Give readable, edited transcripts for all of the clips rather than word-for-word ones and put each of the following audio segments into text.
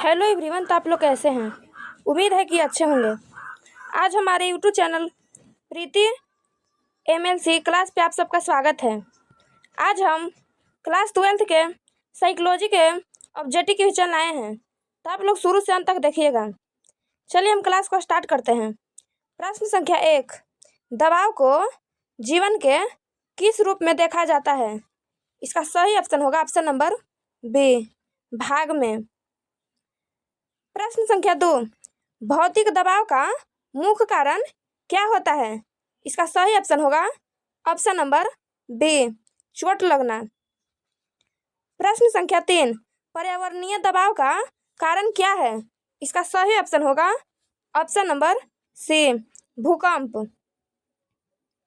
Hello everyone, तो आप लोग कैसे हैं। उम्मीद है कि अच्छे होंगे। आज हमारे यूट्यूब चैनल प्रीति MLC क्लास पे आप सबका स्वागत है। आज हम क्लास 12th के साइकोलॉजी के ऑब्जेक्टिव क्वेश्चन लाए हैं, तो आप लोग शुरू से अंत तक देखिएगा। चलिए हम क्लास को स्टार्ट करते हैं। प्रश्न संख्या 1, दबाव को जीवन के किस रूप में देखा जाता है। इसका सही ऑप्शन होगा ऑप्शन नंबर बी, भाग में। प्रश्न संख्या 2, भौतिक दबाव का मुख्य कारण क्या होता है। इसका सही ऑप्शन होगा ऑप्शन नंबर बी, चोट लगना। प्रश्न संख्या 3, पर्यावरणीय दबाव का कारण क्या है। इसका सही ऑप्शन होगा ऑप्शन नंबर सी, भूकंप।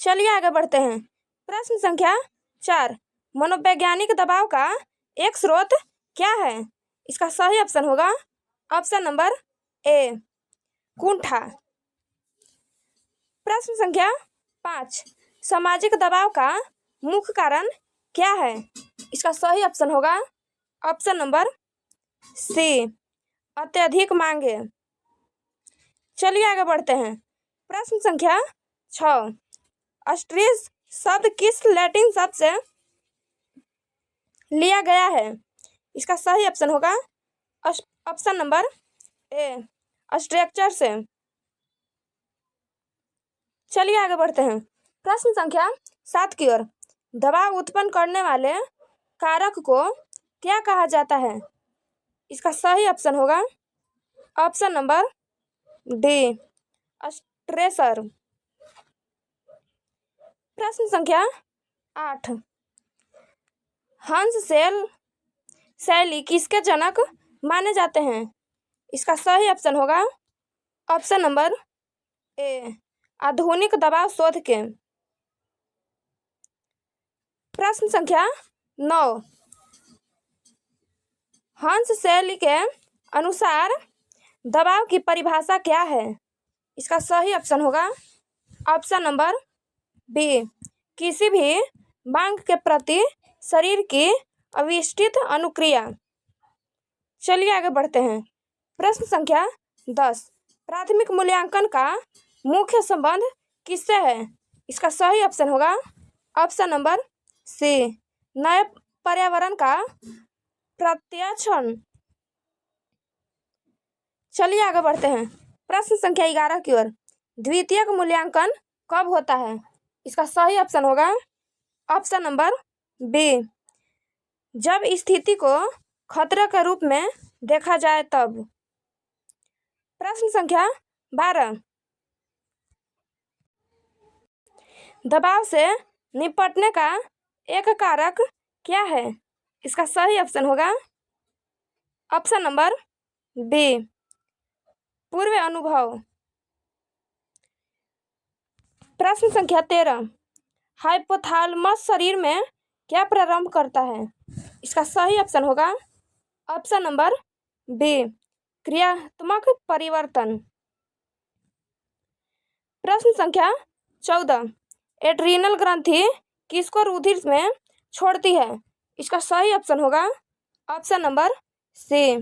चलिए आगे बढ़ते हैं। प्रश्न संख्या 4, मनोवैज्ञानिक दबाव का एक स्रोत क्या है। इसका सही ऑप्शन होगा ऑप्शन नंबर ए, कुंठा। प्रश्न संख्या 5, सामाजिक दबाव का मुख्य कारण क्या है। इसका सही ऑप्शन होगा ऑप्शन नंबर सी, अत्यधिक मांगे। चलिए आगे बढ़ते हैं। प्रश्न संख्या 6, स्ट्रेस शब्द किस लैटिन शब्द से लिया गया है। इसका सही ऑप्शन होगा ऑप्शन नंबर ए, स्ट्रक्चर से। चलिए आगे बढ़ते हैं। प्रश्न संख्या 7 की ओर, दबाव उत्पन्न करने वाले कारक को क्या कहा जाता है। इसका सही ऑप्शन होगा ऑप्शन नंबर डी, स्ट्रेसर। प्रश्न संख्या 8, हंस शैली किसके जनक माने जाते हैं। इसका सही ऑप्शन होगा ऑप्शन नंबर ए, आधुनिक दबाव शोध के। प्रश्न संख्या 9, हंस शैली के अनुसार दबाव की परिभाषा क्या है। इसका सही ऑप्शन होगा ऑप्शन नंबर बी, किसी भी मांग के प्रति शरीर की अविष्टित अनुक्रिया। चलिए आगे बढ़ते हैं। प्रश्न संख्या 10, प्राथमिक मूल्यांकन का मुख्य संबंध किससे है। इसका सही ऑप्शन होगा ऑप्शन नंबर सी, नए पर्यावरण का प्रत्याक्षण। चलिए आगे बढ़ते हैं। प्रश्न संख्या 11 की ओर, द्वितीयक मूल्यांकन कब होता है। इसका सही ऑप्शन होगा ऑप्शन नंबर बी, जब स्थिति को खतरे के रूप में देखा जाए तब। प्रश्न संख्या 12, दबाव से निपटने का एक कारक क्या है। इसका सही ऑप्शन होगा ऑप्शन नंबर बी, पूर्व अनुभव। प्रश्न संख्या 13, हाइपोथैलेमस शरीर में क्या प्रारंभ करता है। इसका सही ऑप्शन होगा ऑप्शन नंबर बी, क्रियात्मक परिवर्तन। प्रश्न संख्या 14, एड्रीनल ग्रंथि किसको रुधिर में छोड़ती है। इसका सही ऑप्शन होगा ऑप्शन नंबर सी,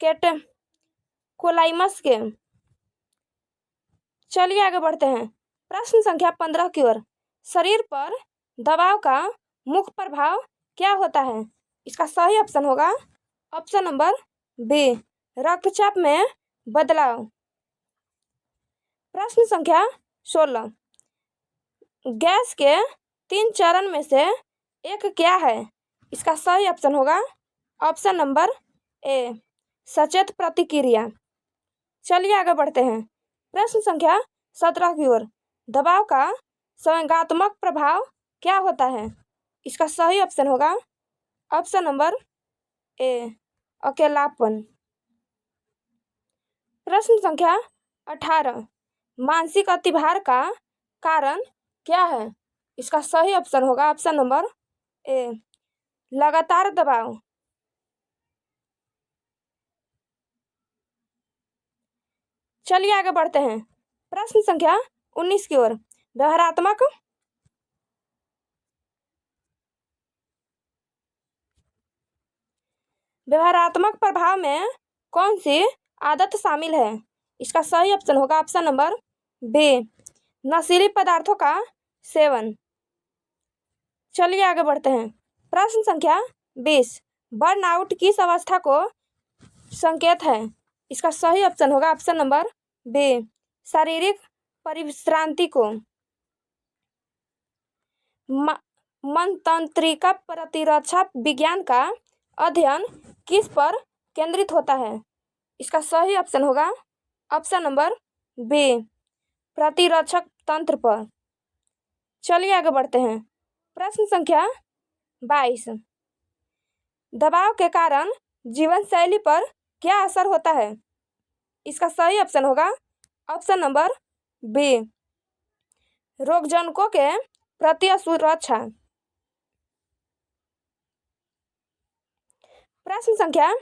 कैटेकोलाइमस के। चलिए आगे बढ़ते हैं। प्रश्न संख्या 15 की ओर, शरीर पर दबाव का मुख्य प्रभाव क्या होता है। इसका सही ऑप्शन होगा ऑप्शन नंबर बी, रक्तचाप में बदलाव। प्रश्न संख्या 16, गैस के 3 चरण में से एक क्या है। इसका सही ऑप्शन होगा ऑप्शन नंबर ए, सचेत प्रतिक्रिया। चलिए आगे बढ़ते हैं। प्रश्न संख्या 17 की ओर, दबाव का संवेगात्मक प्रभाव क्या होता है। इसका सही ऑप्शन होगा ऑप्शन नंबर ए, अकेलापन। प्रश्न संख्या 18, मानसिक अतिभार का कारण क्या है। इसका सही ऑप्शन होगा ऑप्शन नंबर ए, लगातार दबाव। चलिए आगे बढ़ते हैं। प्रश्न संख्या 19 की ओर, व्यवहारात्मक प्रभाव में कौन सी आदत शामिल है? इसका सही ऑप्शन होगा ऑप्शन नंबर बी, नशीले पदार्थों का सेवन। चलिए आगे बढ़ते हैं। प्रश्न संख्या 20, बर्नआउट किस अवस्था को संकेत है? इसका सही ऑप्शन होगा ऑप्शन नंबर बी, शारीरिक परिश्रांति को। मनतंत्रिका प्रतिरक्षा विज्ञान का अध्ययन किस पर केंद्रित होता है? इसका सही ऑप्शन होगा ऑप्शन नंबर बी, प्रतिरक्षक तंत्र पर। चलिए आगे बढ़ते हैं। प्रश्न संख्या 22, दबाव के कारण जीवन शैली पर क्या असर होता है? इसका सही ऑप्शन होगा ऑप्शन नंबर बी, रोगजनकों के प्रति सुरक्षा। प्रश्न संख्या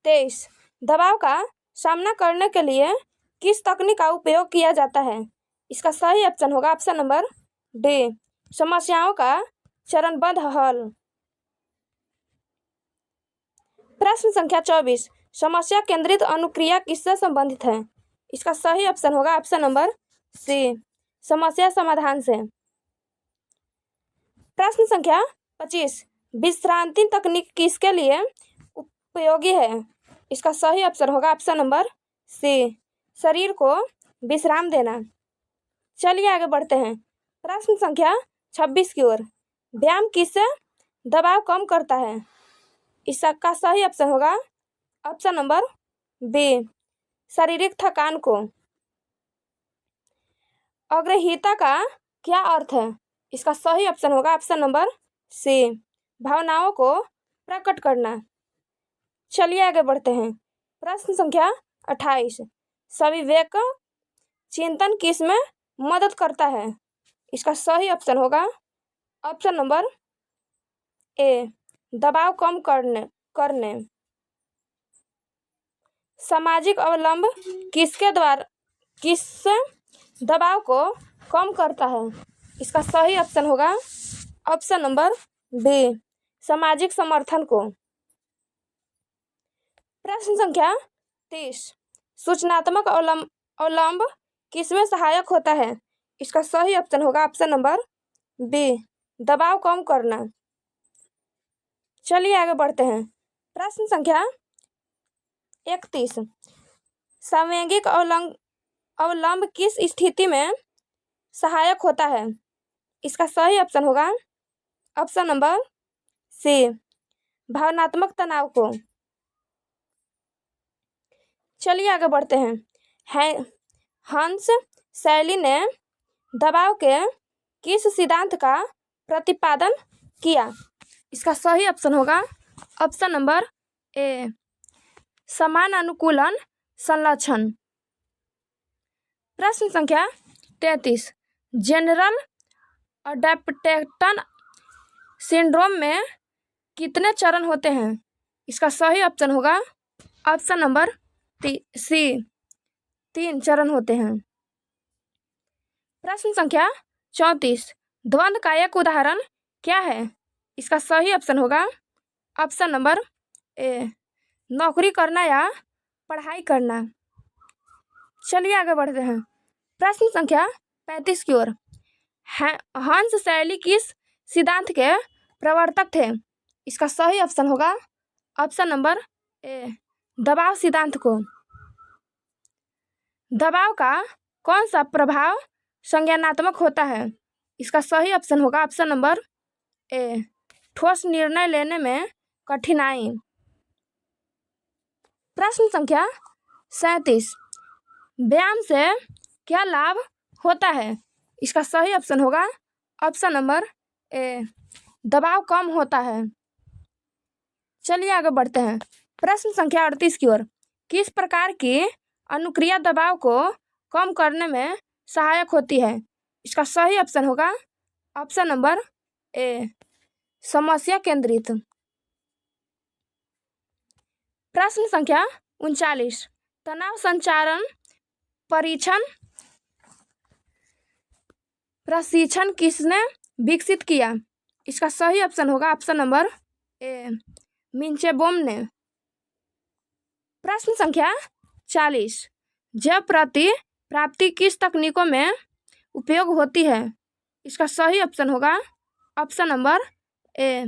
23, दबाव का सामना करने के लिए किस तकनीक का उपयोग किया जाता है? इसका सही ऑप्शन होगा ऑप्शन नंबर डी, समस्याओं का चरणबद्ध हल। प्रश्न संख्या 24, समस्या केंद्रित अनुक्रिया किससे संबंधित है? इसका सही ऑप्शन होगा ऑप्शन नंबर सी, समस्या समाधान से। प्रश्न संख्या 25, विश्रांति तकनीक किसके लिए उपयोगी है? इसका सही ऑप्शन होगा ऑप्शन नंबर सी, शरीर को विश्राम देना। चलिए आगे बढ़ते हैं। प्रश्न संख्या 26 की ओर, व्यायाम किससे दबाव कम करता है? इसका सही ऑप्शन होगा ऑप्शन नंबर बी, शारीरिक थकान को। अग्रहीता का क्या अर्थ है? इसका सही ऑप्शन होगा ऑप्शन नंबर सी, भावनाओं को प्रकट करना। चलिए आगे बढ़ते हैं। प्रश्न संख्या 28, सविवेक चिंतन किस में मदद करता है? इसका सही ऑप्शन होगा ऑप्शन नंबर ए, दबाव कम करने। सामाजिक अवलंब किस दबाव को कम करता है? इसका सही ऑप्शन होगा ऑप्शन नंबर बी, सामाजिक समर्थन को। प्रश्न संख्या 30, सूचनात्मक अवलंब किसमें सहायक होता है? इसका सही ऑप्शन होगा ऑप्शन नंबर बी, दबाव कम करना। चलिए आगे बढ़ते हैं। प्रश्न संख्या 31, सांवेगिक अवलंब किस स्थिति में सहायक होता है? इसका सही ऑप्शन होगा ऑप्शन नंबर सी, भावनात्मक तनाव को। चलिए आगे बढ़ते हैं। हंस शैली ने दबाव के किस सिद्धांत का प्रतिपादन किया? इसका सही ऑप्शन होगा ऑप्शन नंबर ए, समान अनुकूलन संलक्षण। प्रश्न संख्या 33, जनरल अडैप्टेशन सिंड्रोम में कितने चरण होते हैं? इसका सही ऑप्शन होगा ऑप्शन नंबर सी, 3 चरण होते हैं। प्रश्न संख्या 34, द्वंद्व का एक उदाहरण क्या है? इसका सही ऑप्शन होगा ऑप्शन नंबर ए, नौकरी करना या पढ़ाई करना। चलिए आगे बढ़ते हैं। प्रश्न संख्या 35 की ओर, हंस शैली किस सिद्धांत के प्रवर्तक थे? इसका सही ऑप्शन होगा ऑप्शन नंबर ए, दबाव सिद्धांत को। दबाव का कौन सा प्रभाव संज्ञानात्मक होता है? इसका सही ऑप्शन होगा ऑप्शन नंबर ए, ठोस निर्णय लेने में कठिनाई। प्रश्न संख्या 37, व्यायाम से क्या लाभ होता है? इसका सही ऑप्शन होगा ऑप्शन नंबर ए, दबाव कम होता है। चलिए आगे बढ़ते हैं। प्रश्न संख्या 38 की ओर, किस प्रकार की अनुक्रिया दबाव को कम करने में सहायक होती है? इसका सही ऑप्शन होगा ऑप्शन नंबर ए, समस्या केंद्रित। प्रश्न संख्या 39, तनाव संचारण प्रशिक्षण किसने विकसित किया? इसका सही ऑप्शन होगा ऑप्शन नंबर ए, मिन्चेबोम ने। प्रश्न संख्या 40। जब प्राप्ति किस तकनीकों में उपयोग होती है? इसका सही ऑप्शन होगा ऑप्शन नंबर ए,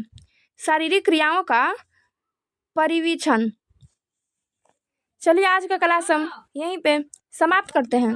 शारीरिक क्रियाओं का परिवीक्षण। चलिए आज का क्लास हम यहीं पे समाप्त करते हैं।